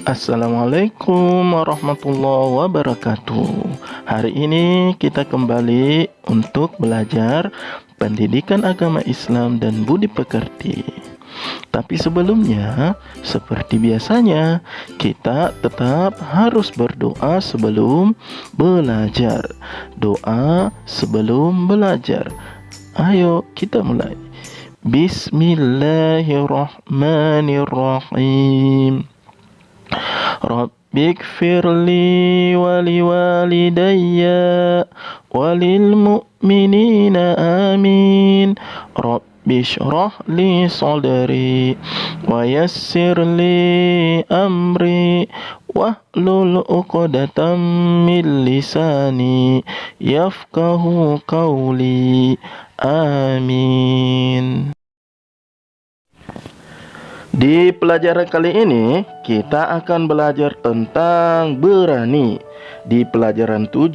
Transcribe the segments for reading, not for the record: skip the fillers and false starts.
Assalamualaikum warahmatullahi wabarakatuh. Hari ini kita kembali untuk belajar pendidikan agama Islam dan budi pekerti. Tapi sebelumnya, seperti biasanya, kita tetap harus berdoa sebelum belajar. Doa sebelum belajar. Ayo kita mulai. Bismillahirrahmanirrahim. Rabbighfirli waliwalidayya walil mu'minina amin. Rabbi shrah li sadri wa yassir li amri wahlul 'uqdatam min lisani yafqahu qawli. Amin. Di pelajaran kali ini kita akan belajar tentang berani di pelajaran 7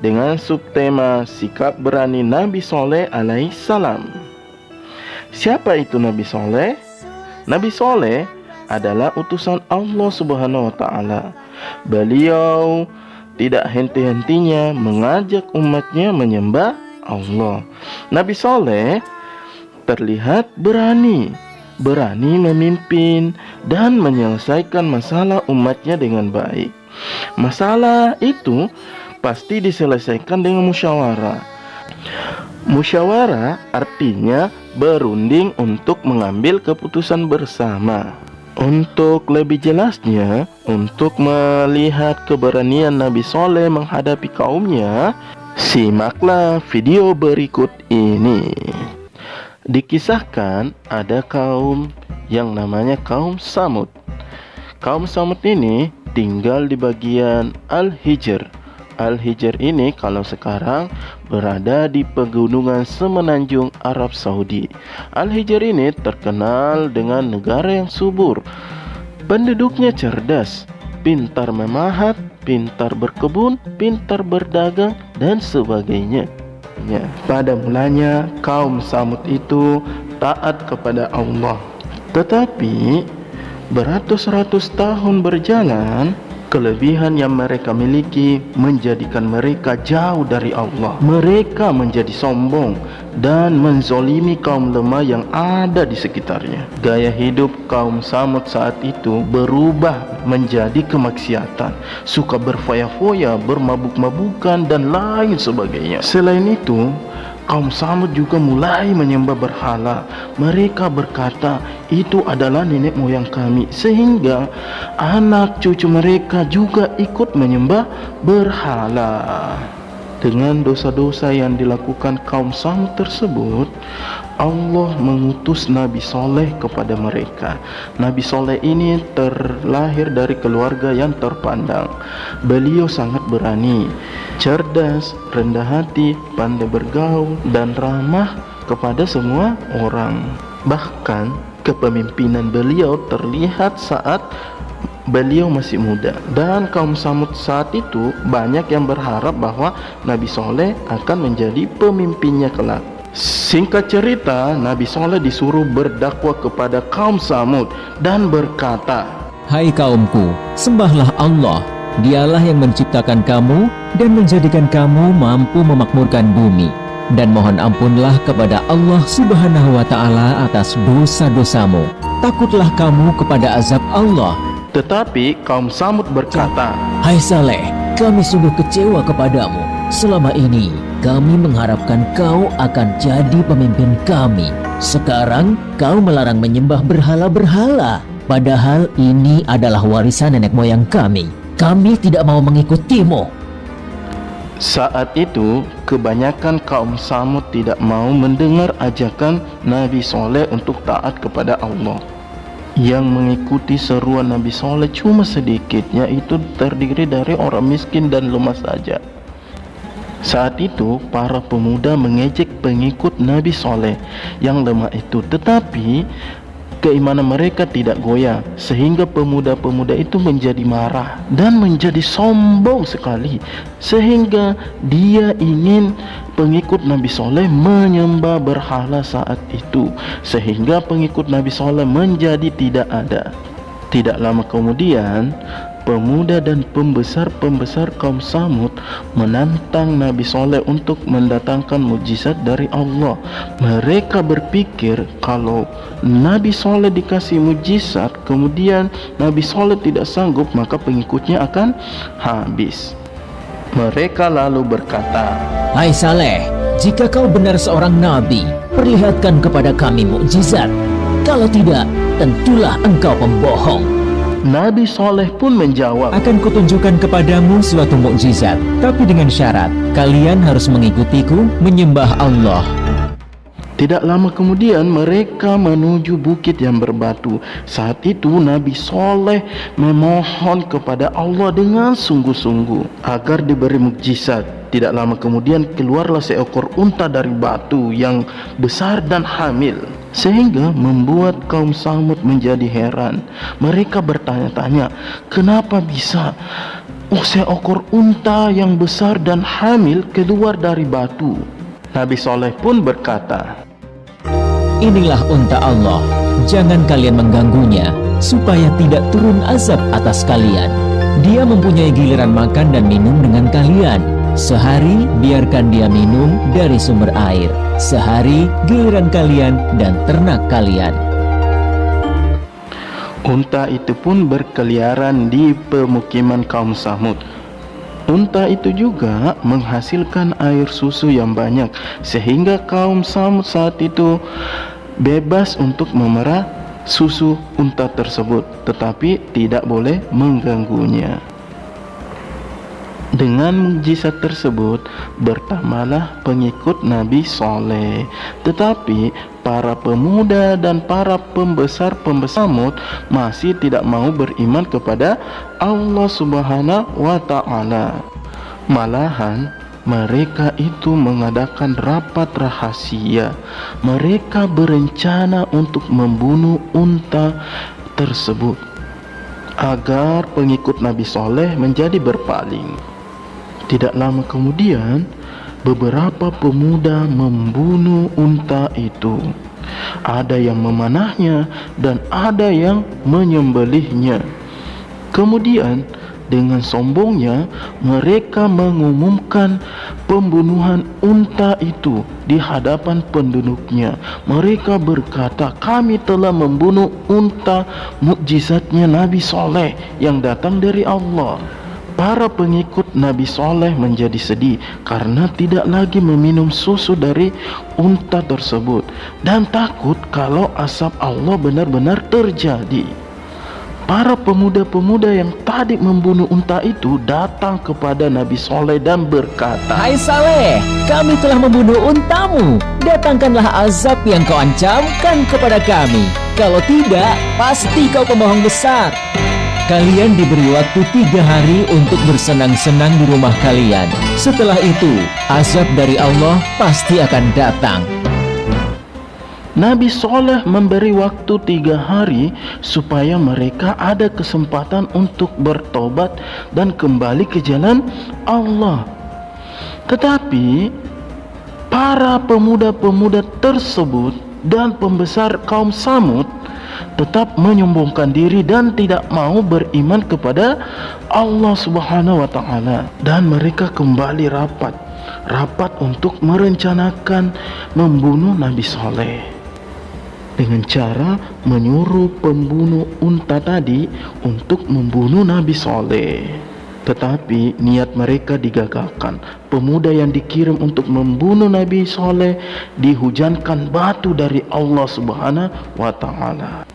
dengan subtema sikap berani Nabi Saleh alaihissalam. Siapa itu Nabi Saleh? Nabi Saleh adalah utusan Allah Subhanahu wa taala. Beliau tidak henti-hentinya mengajak umatnya menyembah Allah. Nabi Saleh terlihat berani memimpin dan menyelesaikan masalah umatnya dengan baik. Masalah itu pasti diselesaikan dengan musyawarah. Musyawarah artinya berunding untuk mengambil keputusan bersama. Untuk lebih jelasnya, untuk melihat keberanian Nabi Saleh menghadapi kaumnya, simaklah video berikut ini. Dikisahkan ada kaum yang namanya kaum Samud. Kaum Samud ini tinggal di bagian Al-Hijr. Al-Hijr ini kalau sekarang berada di pegunungan semenanjung Arab Saudi. Al-Hijr ini terkenal dengan negara yang subur. Penduduknya cerdas, pintar memahat, pintar berkebun, pintar berdagang, dan sebagainya. Pada mulanya kaum Samud itu taat kepada Allah. Tetapi beratus-ratus tahun berjalan, kelebihan yang mereka miliki menjadikan mereka jauh dari Allah. Mereka menjadi sombong dan menzolimi kaum lemah yang ada di sekitarnya. Gaya hidup kaum Samud saat itu berubah menjadi kemaksiatan, suka berfoya-foya, bermabuk-mabukan, dan lain sebagainya. Selain itu, kaum Samud juga mulai menyembah berhala. Mereka berkata, itu adalah nenek moyang kami, sehingga anak cucu mereka juga ikut menyembah berhala. Dengan dosa-dosa yang dilakukan kaum Samud tersebut, Allah mengutus Nabi Saleh kepada mereka. Nabi Saleh ini terlahir dari keluarga yang terpandang. Beliau sangat berani, cerdas, rendah hati, pandai bergaul, dan ramah kepada semua orang. Bahkan kepemimpinan beliau terlihat saat beliau masih muda. Dan kaum Samud saat itu banyak yang berharap bahwa Nabi Saleh akan menjadi pemimpinnya kelak. Singkat cerita, Nabi Saleh disuruh berdakwah kepada kaum Samud dan berkata, "Hai kaumku, sembahlah Allah. Dialah yang menciptakan kamu dan menjadikan kamu mampu memakmurkan bumi. Dan mohon ampunlah kepada Allah Subhanahu wa ta'ala atas dosa-dosamu. Takutlah kamu kepada azab Allah." Tetapi kaum Samud berkata, "Hai Saleh, kami sungguh kecewa kepadamu. Selama ini kami mengharapkan kau akan jadi pemimpin kami. Sekarang kau melarang menyembah berhala-berhala. Padahal ini adalah warisan nenek moyang kami. Kami tidak mau mengikutimu." Saat itu kebanyakan kaum Samud tidak mau mendengar ajakan Nabi Saleh untuk taat kepada Allah. Yang mengikuti seruan Nabi Saleh cuma sedikit, yaitu terdiri dari orang miskin dan lemah saja. Saat itu para pemuda mengejek pengikut Nabi Saleh yang lemah itu, tetapi keimanan mereka tidak goyah, sehingga pemuda-pemuda itu menjadi marah dan menjadi sombong sekali, sehingga dia ingin pengikut Nabi Saleh menyembah berhala saat itu, sehingga pengikut Nabi Saleh menjadi tidak ada. Tidak lama kemudian, pemuda dan pembesar-pembesar kaum Samud menantang Nabi Soleh untuk mendatangkan mukjizat dari Allah. Mereka berpikir kalau Nabi Soleh dikasih mukjizat, kemudian Nabi Soleh tidak sanggup, maka pengikutnya akan habis. Mereka lalu berkata, Hai Saleh, jika kau benar seorang nabi, perlihatkan kepada kami mukjizat. Kalau tidak, tentulah engkau pembohong. Nabi Soleh pun menjawab, Akan kutunjukkan kepadamu suatu mukjizat, tapi dengan syarat kalian harus mengikutiku menyembah Allah. Tidak lama kemudian mereka menuju bukit yang berbatu. Saat itu Nabi Soleh memohon kepada Allah dengan sungguh-sungguh agar diberi mukjizat. Tidak lama kemudian keluarlah seekor unta dari batu yang besar dan hamil, sehingga membuat kaum Samud menjadi heran. Mereka bertanya-tanya, kenapa bisa seekor unta yang besar dan hamil keluar dari batu? Nabi Soleh pun berkata, Inilah unta Allah, jangan kalian mengganggunya, supaya tidak turun azab atas kalian. Dia mempunyai giliran makan dan minum dengan kalian. Sehari biarkan dia minum dari sumber air, sehari giliran kalian dan ternak kalian. Unta itu pun berkeliaran di pemukiman kaum Samud. Unta itu juga menghasilkan air susu yang banyak, sehingga kaum Samud saat itu bebas untuk memerah susu unta tersebut, tetapi tidak boleh mengganggunya. Dengan mukjizat tersebut bertambahlah pengikut Nabi Soleh. Tetapi para pemuda dan para pembesar-pembesar Samud masih tidak mau beriman kepada Allah Subhanahu wa Ta'ala. Malahan mereka itu mengadakan rapat rahasia. Mereka berencana untuk membunuh unta tersebut agar pengikut Nabi Soleh menjadi berpaling. Tidak lama kemudian, beberapa pemuda membunuh unta itu. Ada yang memanahnya dan ada yang menyembelihnya. Kemudian, dengan sombongnya, mereka mengumumkan pembunuhan unta itu di hadapan penduduknya. Mereka berkata, kami telah membunuh unta mukjizatnya Nabi Soleh yang datang dari Allah. Para pengikut Nabi Soleh menjadi sedih karena tidak lagi meminum susu dari unta tersebut dan takut kalau azab Allah benar-benar terjadi. Para pemuda-pemuda yang tadi membunuh unta itu datang kepada Nabi Soleh dan berkata, Hai Saleh, kami telah membunuh untamu. Datangkanlah azab yang kau ancamkan kepada kami. Kalau tidak, pasti kau pembohong besar. Kalian diberi waktu 3 hari untuk bersenang-senang di rumah kalian. Setelah itu, azab dari Allah pasti akan datang. Nabi Soleh memberi waktu 3 hari supaya mereka ada kesempatan untuk bertobat dan kembali ke jalan Allah. Tetapi para pemuda-pemuda tersebut dan pembesar kaum Samud tetap menyombongkan diri dan tidak mau beriman kepada Allah Subhanahu wa Ta'ala, dan mereka kembali rapat untuk merencanakan membunuh Nabi Soleh dengan cara menyuruh pembunuh unta tadi untuk membunuh Nabi Soleh. Tetapi niat mereka digagalkan. Pemuda yang dikirim untuk membunuh Nabi Soleh dihujankan batu dari Allah Subhanahu wa Ta'ala.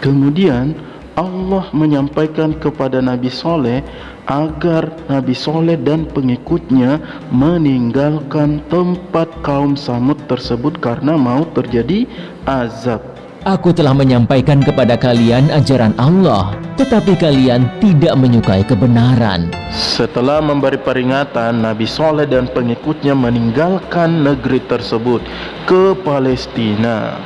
Kemudian Allah menyampaikan kepada Nabi Soleh agar Nabi Soleh dan pengikutnya meninggalkan tempat kaum Samud tersebut karena mau terjadi azab. Aku telah menyampaikan kepada kalian ajaran Allah, tetapi kalian tidak menyukai kebenaran. Setelah memberi peringatan, Nabi Soleh dan pengikutnya meninggalkan negeri tersebut ke Palestina.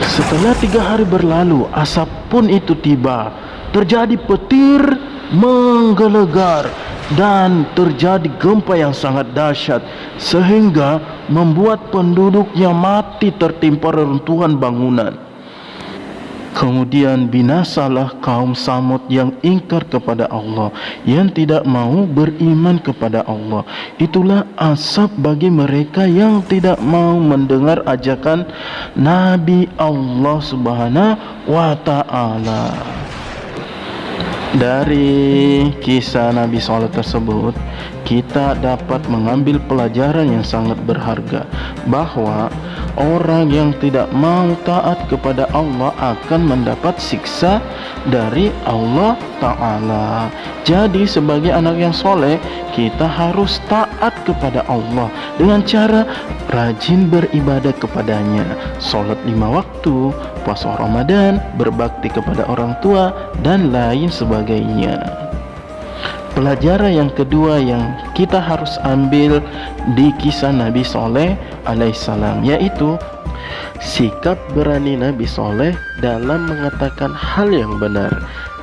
Setelah 3 hari berlalu, asap pun itu tiba. Terjadi petir menggelegar dan terjadi gempa yang sangat dahsyat sehingga membuat penduduknya mati tertimpa reruntuhan bangunan. Kemudian binasalah kaum Samud yang ingkar kepada Allah, yang tidak mau beriman kepada Allah. Itulah azab bagi mereka yang tidak mau mendengar ajakan Nabi Allah Subhanahu wa Ta'ala. Dari kisah Nabi SAW tersebut, kita dapat mengambil pelajaran yang sangat berharga, bahwa orang yang tidak mau taat kepada Allah akan mendapat siksa dari Allah Ta'ala. Jadi sebagai anak yang soleh, kita harus taat kepada Allah dengan cara rajin beribadah kepadanya, sholat 5 waktu, puasa Ramadan, berbakti kepada orang tua, dan lain sebagainya. Pelajaran yang kedua yang kita harus ambil di kisah Nabi Soleh alaihissalam, yaitu sikap berani Nabi Soleh dalam mengatakan hal yang benar.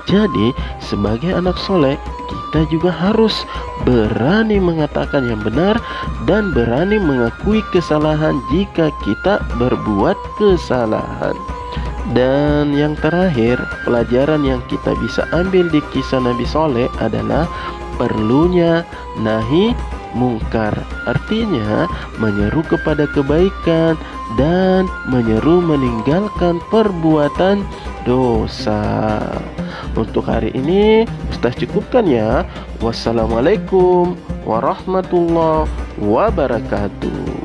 Jadi sebagai anak soleh, kita juga harus berani mengatakan yang benar dan berani mengakui kesalahan jika kita berbuat kesalahan. Dan yang terakhir, pelajaran yang kita bisa ambil di kisah Nabi Soleh adalah perlunya nahi mungkar, artinya menyeru kepada kebaikan dan menyeru meninggalkan perbuatan dosa. Untuk hari ini Ustaz cukupkan ya. Wassalamualaikum warahmatullahi wabarakatuh.